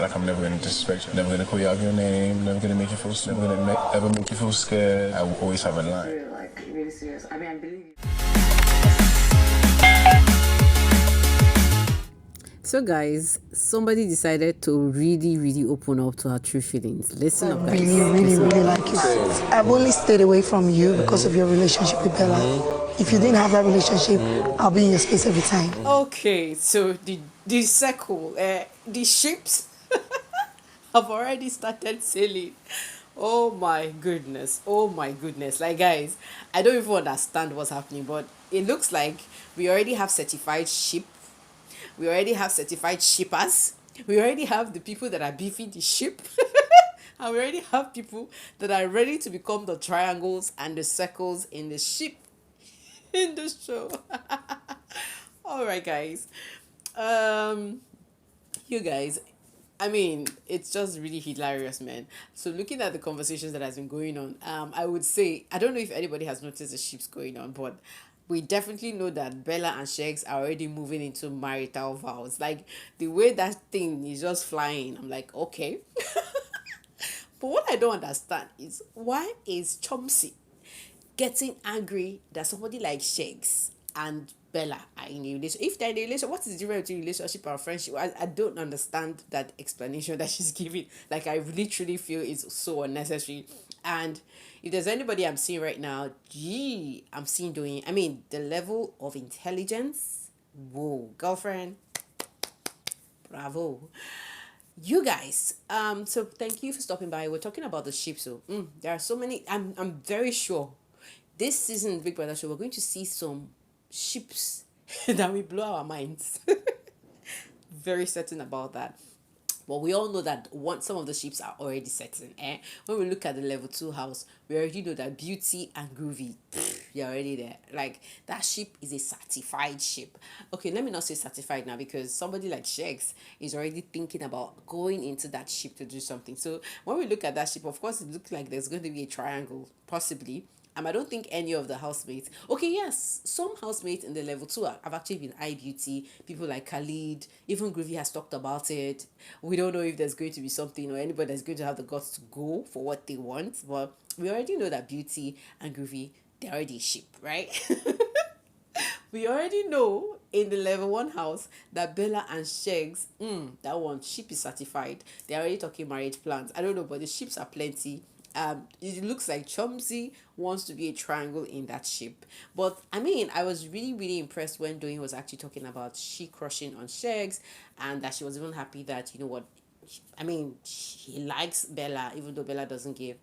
Like, I'm never gonna disrespect you, never gonna call you out of your name, never gonna make you feel, never gonna ever make you feel scared. I will always have a line. Real, like really serious. I mean, I believe you. So guys, somebody decided to really open up to her true feelings. Listen up, guys. Really like you. I've only stayed away from you because of your relationship with Bella. If you didn't have that relationship, I'll be in your space every time. Okay, so the circle, the ships have already started sailing. Oh my goodness. Oh my goodness. Like, guys, I don't even understand what's happening, but it looks like we already have certified ship. We already have certified shippers. We already have the people that are beefing the ship. And we already have people that are ready to become the triangles and the circles in the ship in the show. All right, guys. You guys, I mean, it's just really hilarious, man. So looking at the conversations that has been going on, I would say, I don't know if anybody has noticed the ships going on, but we definitely know that Bella and Sheggz are already moving into marital vows. Like, the way that thing is just flying, I'm like, okay. But what I don't understand is, why is Chomsy getting angry that somebody like Sheggz and Bella are in a relationship? If they're in a relationship, what is the difference between relationship and friendship? I don't understand that explanation that she's giving. Like, I really truly feel it's so unnecessary. And if there's anybody I'm seeing right now, I'm seeing Doyin. I mean, the level of intelligence. Whoa, girlfriend. Bravo. You guys, so thank you for stopping by. We're talking about the ship. So there are so many. I'm very sure this season of Big Brother show we're going to see some ships that will blow our minds. Very certain about that. But we all know that some of the ships are already certain. When we look at the level 2 house, we already know that Beauty and Groovy, you're already there. Like, that ship is a certified ship. Okay, let me not say certified now, because somebody like Sheggz is already thinking about going into that ship to do something. So when we look at that ship, of course, it looks like there's going to be a triangle, possibly. I don't think any of the housemates. Okay, yes, some housemates in the level 2 have actually been eye beauty. People like Khalid, even Groovy has talked about it. We don't know if there's going to be something or anybody that's going to have the guts to go for what they want. But we already know that Beauty and Groovy, they're already a ship, right? We already know in the level 1 house that Bella and Sheggz, that one, ship is certified. They're already talking marriage plans. I don't know, but the ships are plenty. It looks like Chomsy wants to be a triangle in that ship. But I mean, I was really impressed when Doyin was actually talking about she crushing on Sheggz, and that she was even happy that, you know what, I mean, he likes Bella, even though Bella doesn't give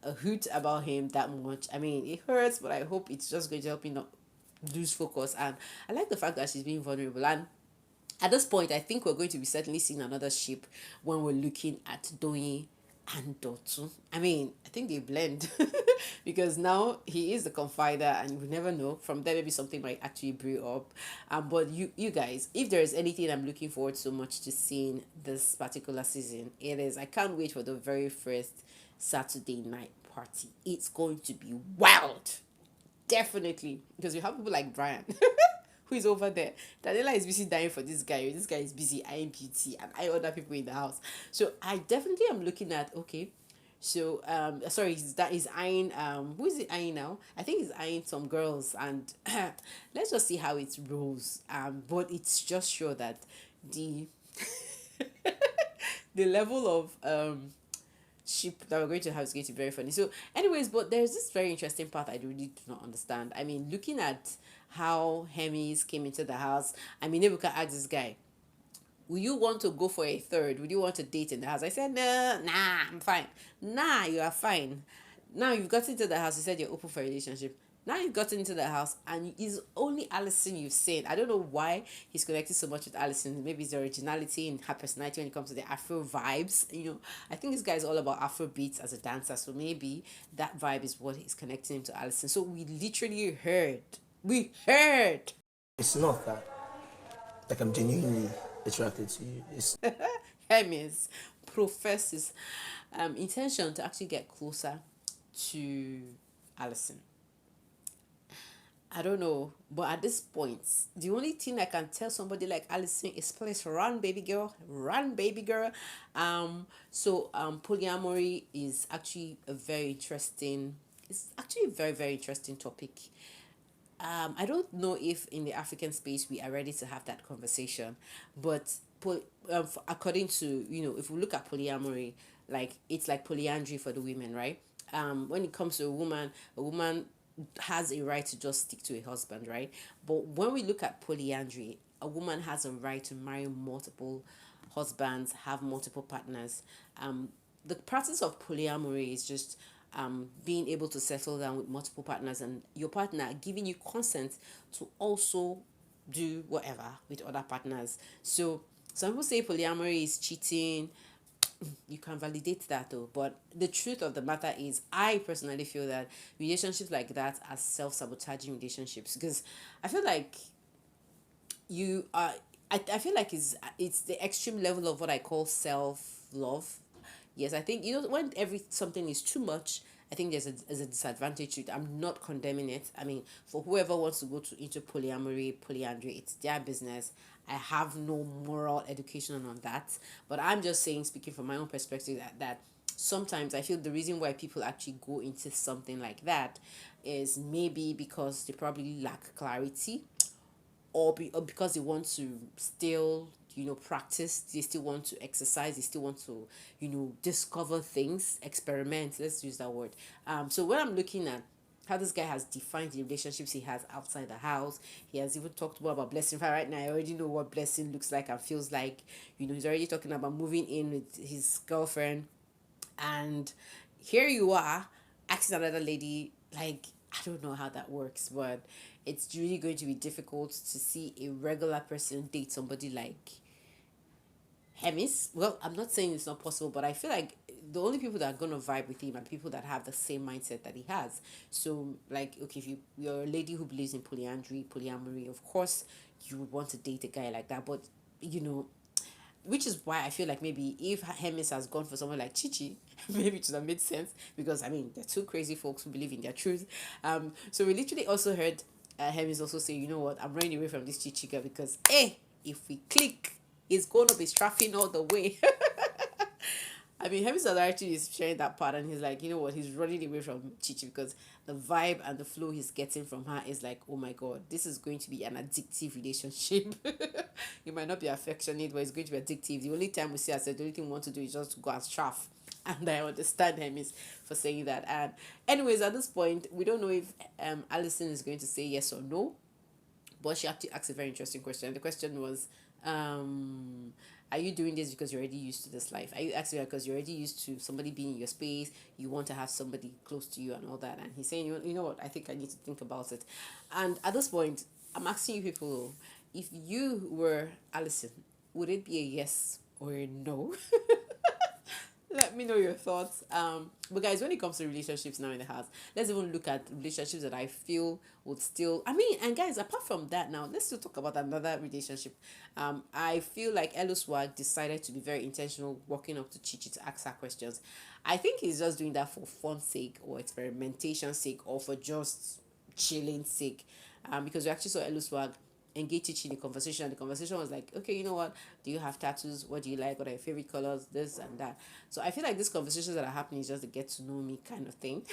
a hoot about him that much. I mean, it hurts, but I hope it's just going to help him not lose focus. And I like the fact that she's being vulnerable. And at this point, I think we're going to be certainly seeing another ship when we're looking at Doyin and Dotun. I mean, I think they blend because now he is the confider, and we never know. From there, maybe something might actually brew up. But you guys, if there is anything I'm looking forward so much to seeing this particular season, it is, I can't wait for the very first Saturday night party. It's going to be wild. Definitely. Because we have people like Brian. Who is over there. Daniela is busy dying for this guy. This guy is busy eyeing Beauty and eyeing other people in the house. So I definitely am looking at, okay, so sorry, that is eyeing who is it eyeing now? I think he's eyeing some girls, and let's just see how it rolls. But it's just sure that the the level of ship that we're going to have is going to be very funny. So anyways, but there's this very interesting part I really do not understand. I mean, looking at how Hermes came into the house, I mean, Ebuka asked this guy, will you want to go for a third? Would you want to date in the house? I said, no, nah, I'm fine. Nah, you are fine. Now you've got into the house, you said you're open for a relationship. Now you've gotten into the house, and it's only Allison you've seen. I don't know why he's connected so much with Allison. Maybe it's the originality and her personality when it comes to the Afro vibes. You know, I think this guy is all about Afro beats as a dancer, so maybe that vibe is what he's connecting him to Allison. So we literally heard. It's not that. Like, I'm genuinely attracted to you. It's Hermes professes intention to actually get closer to Allison. I don't know, but at this point, the only thing I can tell somebody like Alison is please run, baby girl, run, baby girl. Polyamory is actually a very interesting. It's actually a very very interesting topic. I don't know if in the African space we are ready to have that conversation, but according to if we look at polyamory, like it's like polyandry for the women, right? When it comes to a woman has a right to just stick to a husband, right? But when we look at polyandry, a woman has a right to marry multiple husbands, have multiple partners. The practice of polyamory is just being able to settle down with multiple partners and your partner giving you consent to also do whatever with other partners. So some people say polyamory is cheating. You can validate that though, but the truth of the matter is I personally feel that relationships like that are self-sabotaging relationships, because I feel like you are I feel like it's the extreme level of what I call self-love. Yes, I think when something is too much, I think there's a disadvantage to it. I'm not condemning it. I mean, for whoever wants to go into polyamory, polyandry, it's their business. I have no moral education on that, but I'm just saying, speaking from my own perspective, that sometimes I feel the reason why people actually go into something like that is maybe because they probably lack clarity, or because they want to still practice, they still want to exercise, they still want to discover things, experiment, let's use that word. So when I'm looking at how this guy has defined the relationships he has outside the house, he has even talked more about blessing. Right now I already know what blessing looks like and feels like. He's already talking about moving in with his girlfriend, and here you are asking another lady, like, I don't know how that works, but it's really going to be difficult to see a regular person date somebody like Hemis. Well, I'm not saying it's not possible, but I feel like the only people that are going to vibe with him are people that have the same mindset that he has. So, like, okay, if you're a lady who believes in polyamory, of course, you would want to date a guy like that. But, which is why I feel like maybe if Hemis has gone for someone like Chichi, maybe it would have made sense, because I mean they're two crazy folks who believe in their truth. So we literally also heard Hemis also say, you know what, I'm running away from this Chichi girl because if we click, it's gonna be strafing all the way. I mean, Hemis actually is sharing that part, and he's like, you know what, he's running away from Chichi because the vibe and the flow he's getting from her is like, oh my god, this is going to be an addictive relationship. It might not be affectionate, but it's going to be addictive. The only time we see ourselves, the only thing we want to do is just to go and straff. And I understand Hemis for saying that. And anyways, at this point, we don't know if Alison is going to say yes or no, but she actually asked a very interesting question. The question was, are you doing this because you're already used to this life? Are you asking because you're already used to somebody being in your space, you want to have somebody close to you and all that? And he's saying, you know what, I think I need to think about it. And at this point, I'm asking you people, if you were Alison, would it be a yes or a no? Let me know your thoughts. But guys, when it comes to relationships now in the house, let's even look at relationships that I feel would still. I mean, and guys, apart from that, now let's still talk about another relationship. I feel like Eluswag decided to be very intentional, walking up to Chichi to ask her questions. I think he's just doing that for fun sake, or experimentation sake, or for just chilling sake. Because we actually saw Eluswag engage Chichi in the conversation, and the conversation was like, okay, you know what, do you have tattoos, what do you like, what are your favorite colors, this and that. So I feel like these conversations that are happening is just a get to know me kind of thing.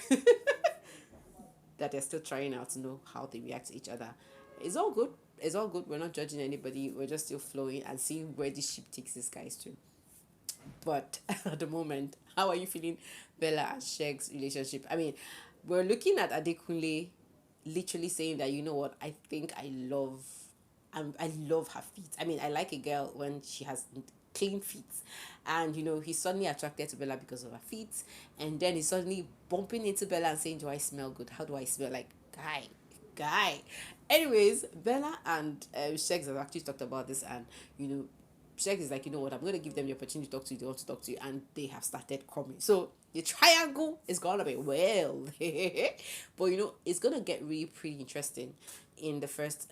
That they're still trying out to know how they react to each other. It's all good, we're not judging anybody, we're just still flowing and seeing where this ship takes these guys to. But at the moment, how are you feeling Bella and Sheggz relationship? I mean, we're looking at Adekunle literally saying that, you know what, I think I love her feet. I mean, I like a girl when she has clean feet. And, he's suddenly attracted to Bella because of her feet. And then he's suddenly bumping into Bella and saying, do I smell good? How do I smell? Like, guy. Anyways, Bella and Sheggz have actually talked about this. And, Sheggz is like, you know what, I'm going to give them the opportunity to talk to you. They want to talk to you. And they have started coming. So the triangle is going to be well. But, it's going to get really pretty interesting in the first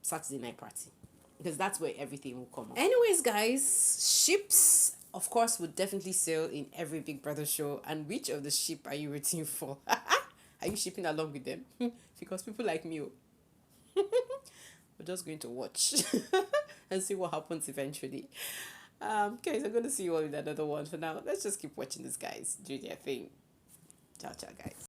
Saturday night party, because that's where everything will come up. Anyways, guys, ships, of course, would definitely sail in every Big Brother show. And which of the ship are you rooting for? Are you shipping along with them? Because people like me, We're just going to watch and see what happens eventually. Guys, I'm going to see you all in another one. For now, let's just keep watching these guys do their thing. Ciao, ciao, guys.